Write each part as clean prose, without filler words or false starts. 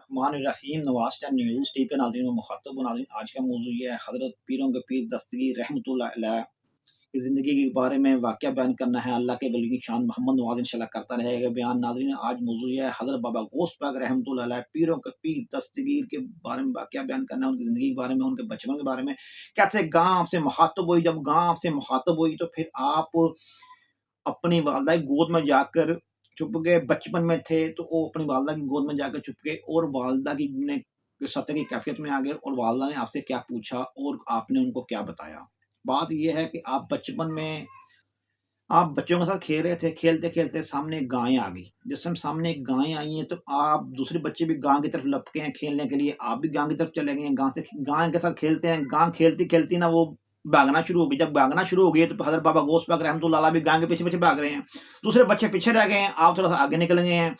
बिस्मिल्लाहिर्रहमानिर्रहीम। Nawaz time news TV के नाज़रीन व मुख़ातब नाज़रीन, आज का मौज़ू ये है हज़रत पीरों के पीर दस्तगीर रहमतुल्लाह अलैह की ज़िंदगी के बारे में वाक़या बयान करना है। अल्लाह के वली की शान मोहम्मद नवाज़ इंशाअल्लाह करता रहेगा बयान। नाज़रीन, आज मौज़ू ये है हज़रत बाबा गौस पाक रहमतुल्लाह अलैह पीरों के पीर दस्तगीर के बारे में वाक़या बयान करना है, उनकी ज़िंदगी के बारे में, उनके बचपन के बारे में, कैसे गाँव से मुख़ातब हुई, जब गाँव से मुख़ातब हुई तो फिर आप अपनी वालदा की गोद में जाकर छुप गए। बचपन में थे तो वो अपनी वालदा की गोद में जाकर छुप गए और वालदा की ने सतह की कैफ़ियत में आ गए और वालदा ने आपसे क्या पूछा और आपने उनको क्या बताया। बात ये है कि आप बचपन में आप बच्चों के साथ खेल रहे थे, खेलते-खेलते सामने एक गाय आ गई। जिस समय सामने एक गाय आई है तो आप दूसरे बच्चे भी गाय की तरफ लपके हैं खेलने के लिए, आप भी गाय की तरफ चले गए हैं, गाय के साथ खेलते हैं। गाय खेलती-खेलती ना वो भागना शुरू हो गई। जब भागना शुरू हो गई तो हज़रत बाबा गौस पाक रहमतुल्लाह अलैह भी गाय के पीछे-पीछे भाग रहे हैं। दूसरे बच्चे पीछे रह गए हैं, आप थोड़ा-सा आगे निकल गए हैं।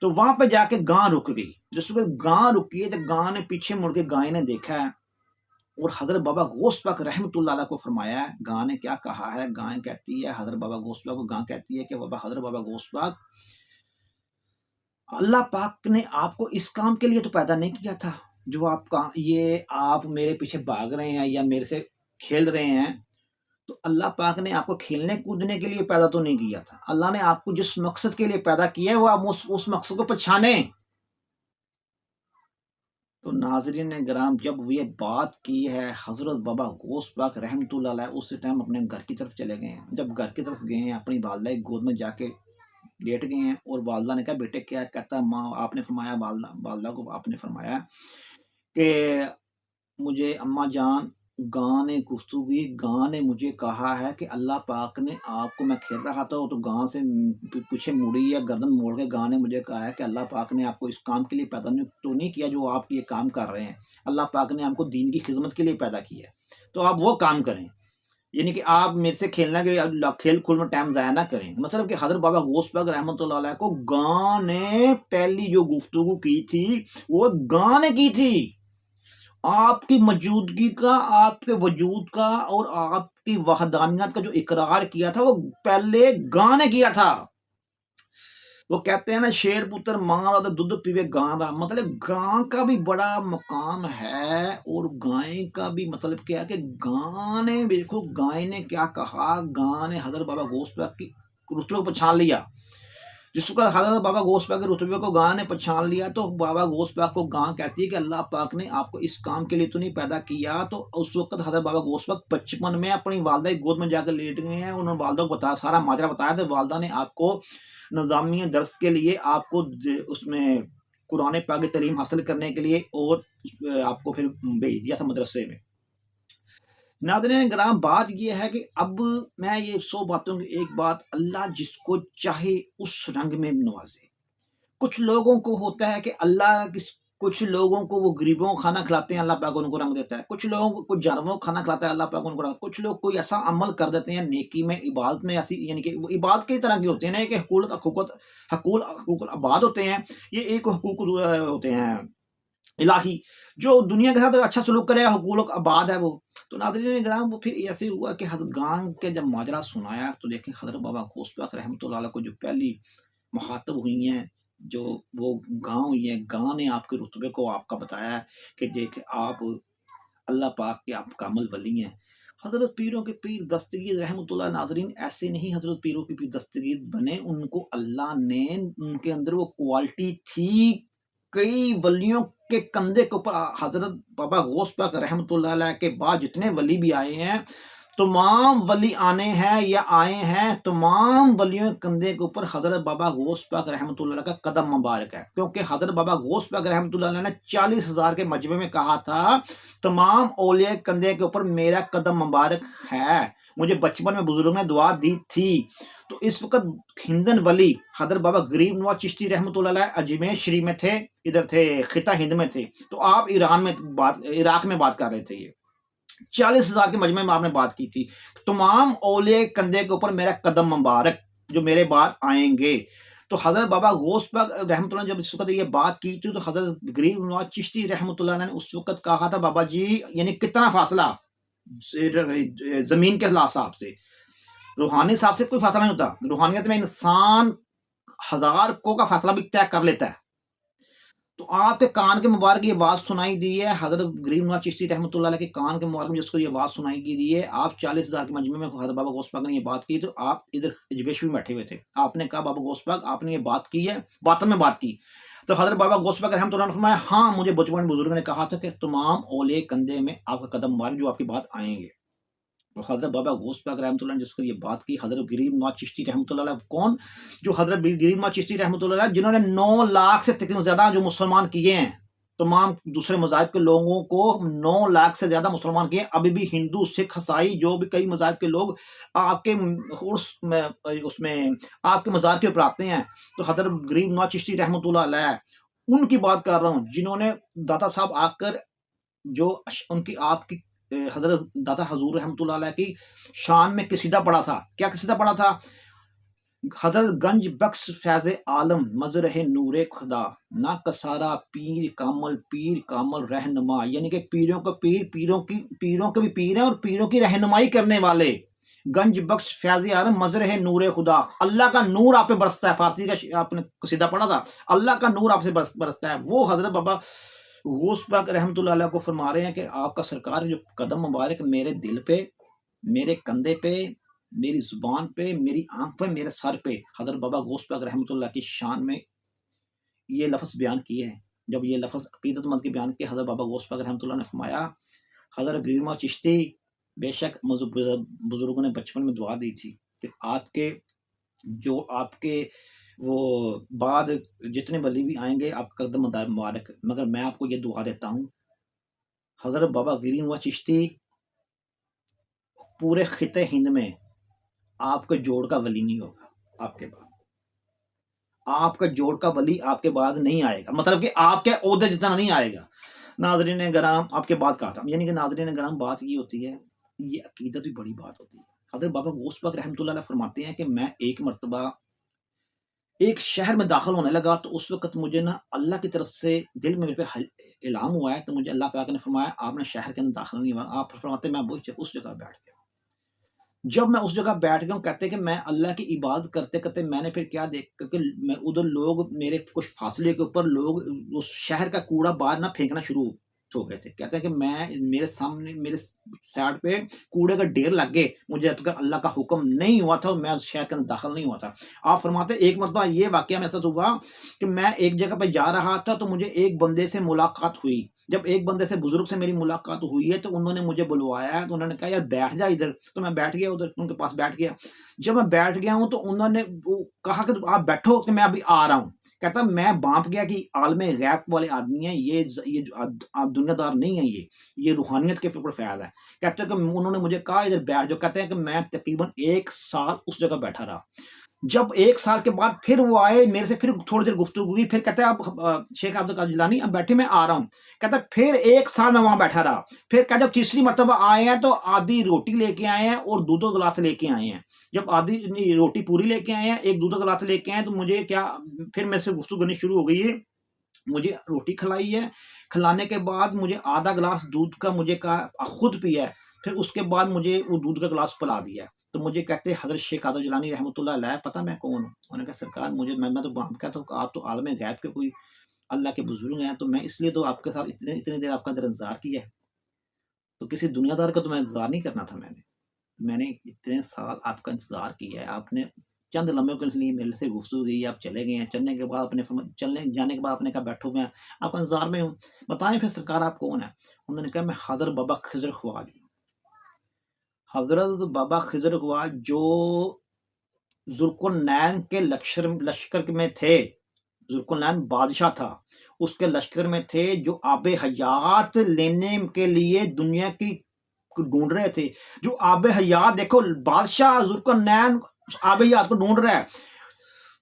तो वहाँ पे जाके गाय रुक गई। जिस वक़्त गाय रुकी है तो गाय ने पीछे मुड़ के गाय ने देखा है और हज़रत बाबा गौस पाक रहमतुल्लाह अलैह को फरमाया है। गाय ने क्या कहा है? गाय कहती है हज़रत बाबा गौस पाक को, गाय कहती है कि हज़रत बाबा गौस पाक, अल्लाह पाक ने आपको इस काम के लिए तो पैदा नहीं किया था, जो आप मेरे पीछे भाग रहे हैं या मेरे से खेल रहे हैं। तो अल्लाह पाक ने आपको खेलने कूदने के लिए पैदा तो नहीं किया था। अल्लाह ने आपको जिस मकसद के लिए पैदा किया है वो आप उस मकसद को पहचाने। तो नाज़रीन ग्राम, जब ये बात की है हज़रत बाबा गौस पाक रहमतुल्लाह अलैह, उस टाइम अपने घर की तरफ चले गए हैं। जब घर की तरफ गए हैं, अपनी वालदा की गोद में जाके लेट गए हैं और वालदा ने कहा, बेटे क्या? कहता है, माँ आपने फरमाया, वालदा वालदा को आपने फरमाया कि मुझे अम्मा जान, गाँ ने गुफ्तगू की, गाँ ने मुझे कहा है कि अल्लाह पाक ने आपको, मैं खेल रहा था तो गाँ से पीछे मुड़ी या गर्दन मोड़ के गाँ ने मुझे कहा है कि अल्लाह पाक ने आपको इस काम के लिए पैदा नहीं किया जो आप ये काम कर रहे हैं। अल्लाह पाक ने आपको दीन की खिदमत के लिए पैदा किया है, तो आप वो काम करें। यानी कि आप मेरे से खेलना के खेल-कूद में टाइम ज़ाया ना करें। मतलब कि हज़रत बाबा गौस पाक रहमतुल्लाह अलैह को गाँ ने पहली जो गुफ्तगू की थी, वो गाँ ने की थी। आपकी मौजूदगी का, आपके वजूद का और आपकी वहदानियत का जो इकरार किया था, वो पहले गाँ ने किया था। वो कहते हैं ना, शेर पुत्र माँ दा ते दुध पीवे गाँ दा। मतलब गाँ का भी बड़ा मकाम है और गाय का भी मतलब क्या है कि गाँ ने, देखो गाय ने क्या कहा, गाँ ने हज़रत बाबा गौस पाक की रुतबे को पहचान लिया। जिसको हज़रत बाबा गौस पाक के रुतबे को गाँ ने पहचान लिया तो बाबा गौस पाक को गाँ कहती है कि अल्लाह पाक ने आपको इस काम के लिए तो नहीं पैदा किया। तो उस वक़्त हज़रत बाबा गौस पाक बचपन में अपनी वालदा की गोद में जाकर लेट गए हैं। उन्होंने वालदा को बताया, सारा माजरा बताया, तो वालदा ने आपको निज़ामिया दर्स के लिए आपको उसमें कुरान पाक की तालीम हासिल करने के लिए और आपको फिर भेज दिया था मदरसे में। नाज़रीन ग्राम, बात ये है कि अब मैं ये 100 बातों की एक बात, अल्लाह जिसको चाहे उस रंग में नवाज़े। कुछ लोगों को होता है कि कुछ लोगों को वो गरीबों को खाना खिलाते हैं, अल्लाह पाक उनको रंग देता है। कुछ लोगों को, कुछ जानवरों को खाना खिलाता है, अल्लाह पाक उनको रंग। कुछ लोग कोई ऐसा अमल कर देते हैं नेकी में, इबादत में, ऐसी यानी कि वो इबादत कई तरह की होती है ना, कि हकूक़ुल इबाद होते हैं, ये एक हकूक़ होते हैं इलाही, जो दुनिया के साथ अच्छा सलूक करेगा, हुकूक आबाद है वो। तो नाज़रीन किराम, वो फिर ऐसे हुआ कि हज़रत गाँव के जब माजरा सुनाया तो देखें हज़रत बाबा गौस पाक रहमतुल्लाह अलैह को जो पहली मुखातब हुई हैं, जो वो गाँव हुई है, गाँव ने आपके रुतबे को आपका बताया है कि देख आप अल्लाह पाक के आप कामिल वली हैं। हज़रत पीरों के पीर दस्तगीर रहमतुल्लाह, नाज़रीन ऐसे नहीं हज़रत पीरों के पीर दस्तगीर बने, उनको अल्लाह ने, उनके अंदर वो क्वालिटी थी। कई वलियों के कंधे के ऊपर हज़रत बाबा गौस पाक रहमतुल्लाह अलैह के बाद जितने वली भी आए हैं, तमाम वली आने हैं या आए हैं, तमाम वलियों के कंधे के ऊपर हज़रत बाबा गौस पाक रहमतुल्लाह अलैह का कदम मुबारक है। क्योंकि हज़रत बाबा गौस पाक रहमतुल्लाह अलैह ने 40,000 के मजमे में कहा था, तमाम औलिया के कंधे के ऊपर मेरा कदम मुबारक है। मुझे बचपन में बुजुर्ग ने दुआ दी थी। तो इस वक़्त हिंदन वली हज़रत बाबा गरीब नवाज़ चिश्ती रहमतुल्लाह अलैह अजमेर शरीफ में थे, इधर थे खिता हिंद में थे। तो आप इराक में बात कर रहे थे। ये 40,000 के मजमे में आपने बात की थी, तमाम औलिया के कंधे के ऊपर मेरा कदम मुबारक जो मेरे बाद आएँगे। तो हज़रत बाबा गौस पाक रहमतुल्लाह जब इस वक़्त ये बात की थी तो हज़रत गरीब नवाज़ चिश्ती रहमतुल्लाह ने उस वक़्त कहा था, बाबा जी यानी कितना फासला ज़मीन के हिसाब से, रूहानी हिसाब से कोई फासला नहीं होता। रूहानियत में इंसान हज़ार को का फासला भी तय कर लेता है। तो आपके कान के मुबारक ये आवाज़ सुनाई दी है, हज़रत गरीब नवाज़ चिश्ती रहमतुल्लाह अलैह के कान के मुबारक में जिसको ये आवाज़ सुनाई की दी है, आप 40,000 के मजमे में हज़रत बाबा गौस पाक ने ये बात की, तो आप इधर हिजबेश में बैठे हुए थे। आपने कहा बाबा गौस पाक आपने ये बात की है, बातों में बात की। तो हज़रत बाबा गौस पाक रहमतुल्लाह ने फरमाया, हाँ, मुझे बचपन में बुजुर्ग ने कहा था कि तमाम औलिया कंधे में आपका कदम मुबारक जो आपकी बात आएँगे। तो हज़रत बाबा गौस पाक रहमतुल्लाह ने जिसको ये बात की, हज़रत गरीब नवाज़ चिश्ती रहमतुल्लाह अलैह कौन? जो हज़रत गरीब नवाज़ चिश्ती रहमतुल्लाह अलैह जिन्होंने 9 लाख से तकरीबन ज़्यादा जो मुसलमान किए हैं, तमाम दूसरे मज़ाहिब के लोगों को 9 लाख से ज़्यादा मुसलमान किए। अभी भी हिंदू, सिख, ईसाई जो भी कई मज़ाहिब के लोग आपके उर्स में उसमें आपके मज़ार के ऊपर आते हैं। तो हज़रत गरीब नवाज़ चिश्ती रहमतुल्लाह अलैह उनकी बात कर रहा हूँ, जिन्होंने दाता साहब आकर जो उनकी आपकी हज़रत दाता हज़ूर रहमतुल्लाह अलैह की शान में कसीदा पढ़ा था। क्या कसीदा पढ़ा था? हज़रत गंज बख्श फैज़ आलम मज़रह नूरे खुदा ना कसारा पीर कामल रहनुमा, यानी कि पीरों के पीर पीरों के भी पीर हैं और पीरों की रहनुमाई करने वाले। गंज बख्श फैज़ आलम मज़रह नूरे खुदा, अल्लाह का नूर आप पे बरसता है। फारसी का आपने कसीदा पढ़ा था, अल्लाह का नूर आपसे बरसता है। वो हज़रत बाबा गौस पाक रहमतुल्लाह अलैह को फरमा रहे हैं कि आपका सरकार जो कदम मुबारक मेरे दिल पे, मेरे कंधे पे, मेरी ज़ुबान पे, मेरी आँख पे, मेरे सर पे, हज़रत बाबा गौस पाक रहमतुल्लाह की शान में ये लफ़्ज़ बयान किए हैं। जब ये लफ़्ज़ अक़ीदतमंद के बयान किए, हज़रत बाबा गौस पाक रहमतुल्लाह ने फरमाया, हज़रत गरीब नवाज़ चिश्ती बेशक बुज़ुर्गों ने बचपन में दुआ दी थी कि आपके वो बाद जितने वली भी आएँगे आपका कदम मुबारक, मगर मैं आपको ये दुआ देता हूँ, हज़रत बाबा गरीब नवाज़ चिश्ती पूरे खित्ते हिंद में आपके जोड़ का वली नहीं होगा आपके बाद। आपका जोड़ का वली आपके बाद नहीं आएगा, मतलब कि आपके ओहदे जितना नहीं आएगा। नाज़रीन कराम आपके बाद कहा था, यानी कि नाज़रीन कराम बात ये होती है, ये अकीदत भी बड़ी बात होती है। हज़रत बाबा गौस पाक रहमतुल्लाह अलैह फरमाते हैं कि मैं एक मर्तबा एक शहर में दाखिल होने लगा, तो उस वक़्त मुझे ना अल्लाह की तरफ से दिल में मेरे पे इल्हाम हुआ है, तो मुझे अल्लाह पाक ने फरमाया आपने शहर के अंदर दाखिल नहीं हुआ। आप फरमाते हैं मैं उस जगह बैठ गया। जब मैं उस जगह बैठ गया हूँ, कहते हैं कि मैं अल्लाह की इबादत करते-करते मैंने फिर क्या देखा कि मैं उधर लोग मेरे कुछ फासले के ऊपर लोग उस शहर का कूड़ा बाहर ना फेंकना शुरू हो गए थे। कहते हैं कि मैं मेरे सामने मेरे साइड पे कूड़े का ढेर लग गए। मुझे जब तक अल्लाह का हुक्म नहीं हुआ था और मैं उस शहर के अंदर दाखिल नहीं हुआ था। आप फरमाते हैं एक मरतबा ये वाक़या मेरे साथ हुआ कि मैं एक जगह पे जा रहा था, तो मुझे एक बंदे से मुलाकात हुई। जब एक बंदे से बुजुर्ग से मेरी मुलाकात हुई है, तो उन्होंने मुझे बुलवाया है, तो उन्होंने कहा यार बैठ जा इधर, तो मैं बैठ गया उधर उनके पास बैठ गया। जब मैं बैठ गया हूँ, तो उन्होंने वो कहा कि आप बैठो कि मैं अभी आ रहा हूँ। कहता मैं भाँप गया कि आलमे गैब वाले आदमी हैं, ये जो दुनियादार नहीं है ये रूहानियत के ऊपर फैज़ है। कहते हैं कि उन्होंने मुझे कहा इधर बैठ जाओ, कहते हैं कि मैं तकरीबन 1 साल उस जगह बैठा रहा। जब 1 साल के बाद फिर वो आए, मेरे से फिर थोड़ी देर गुफ्तगू हुई, फिर कहते हैं आप शेख अब्दुल कादिर जिलानी अब बैठिए मैं आ रहा हूँ। कहता है फिर 1 साल मैं वहाँ बैठा रहा। फिर कहता जब तीसरी मर्तबा आए हैं, तो आधी रोटी लेके आए हैं और दूध का गिलास लेके आए हैं। जब आधी रोटी पूरी लेके आए हैं, एक दूध का गिलास लेके आए हैं, तो मुझे क्या फिर मेरे से गुफ्तगू करनी शुरू हो गई है। मुझे रोटी खिलाई है, खिलाने के बाद मुझे आधा गिलास दूध का मुझे कहा खुद पिया है, फिर उसके बाद मुझे वो दूध का गिलास पिला दिया है। तो मुझे कहते हैं हज़रत शेख कादर जिलानी रहमतुल्लाह अलैह पता मैं कौन हूँ? उन्होंने कहा सरकार मुझे मैं तो बाप का तो आप तो आलम गैब के कोई अल्लाह के बुज़ुर्ग हैं, तो मैं इसलिए तो आपके साथ इतनी देर आपका इंतज़ार किया है। तो किसी दुनियादार का तो मैं इंतज़ार नहीं करना था मैंने। मैंने इतने साल आपका इंतज़ार किया है, आपने चंद लम्हों के लिए मेरे से गुफ्तगू की, आप चले गए हैं, चलने के बाद चलने जाने के बाद आपने कहा बैठो मैं आपका इंतज़ार में हूँ। बताएँ फिर सरकार आप कौन हैं? उन्होंने कहा मैं हज़रत बाबा खिज़र ख्वाज हूँ। हज़रत बाबा खिज़र ख्वाज जो ज़ुल्क़ुरनैन के लश्कर में थे। ज़ुल्क़ुरनैन बादशाह था, उसके लश्कर में थे जो आबे हयात लेने के लिए दुनिया की ढूँढ रहे थे। जो आबे हयात देखो बादशाह ज़ुल्क़ुरनैन आबे हयात को ढूँढ रहा है।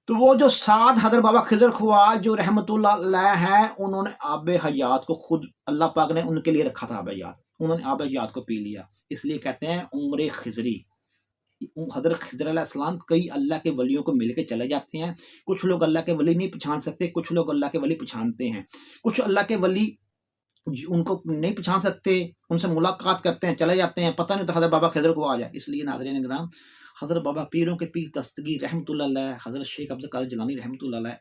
तो वो जो 7 हज़रत बाबा खिज़र ख्वाज जो रहमतुल्लाह अलैह हैं, उन्होंने आबे हयात को खुद अल्लाह पाक ने उनके लिए रखा था आबे हयात। उन्होंने आबे हयात को पी लिया। इसलिए कहते हैं उम्र खिज़री। हज़रत खिज़र अलैहिस्सलाम कई अल्लाह के वलियों को मिल के चले जाते हैं। कुछ लोग अल्लाह के वली नहीं पहचान सकते, कुछ लोग अल्लाह के वली पहचानते हैं। कुछ अल्लाह के वली उनको नहीं पहचान सकते, उनसे मुलाकात करते हैं, चले जाते हैं, पता नहीं था हज़रत बाबा खिज़र ख्वाज है। इसलिए नाज़रीन किराम हज़रत बाबा पीरों के पीर दस्तगीर रहमतुल्लाह अलैह, हज़रत शेख अब्दुल कादिर जिलानी रहमतुल्लाह अलैह,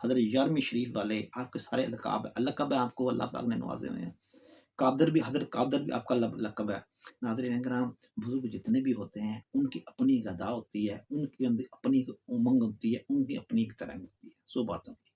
हज़रत यारमी शरीफ वाले आपके सारे लक़ब है आपको अल्लाह पाक ने नवाज़े हुए हैं। कादर भी हज़रत कादर भी आपका लक़ब है। नाज़रीन किराम बुज़ुर्ग जितने भी होते हैं उनकी अपनी एक अदा होती है, उनके अंदर अपनी एक उमंग होती है, उनकी अपनी एक तरंग होती है। सो बातों की।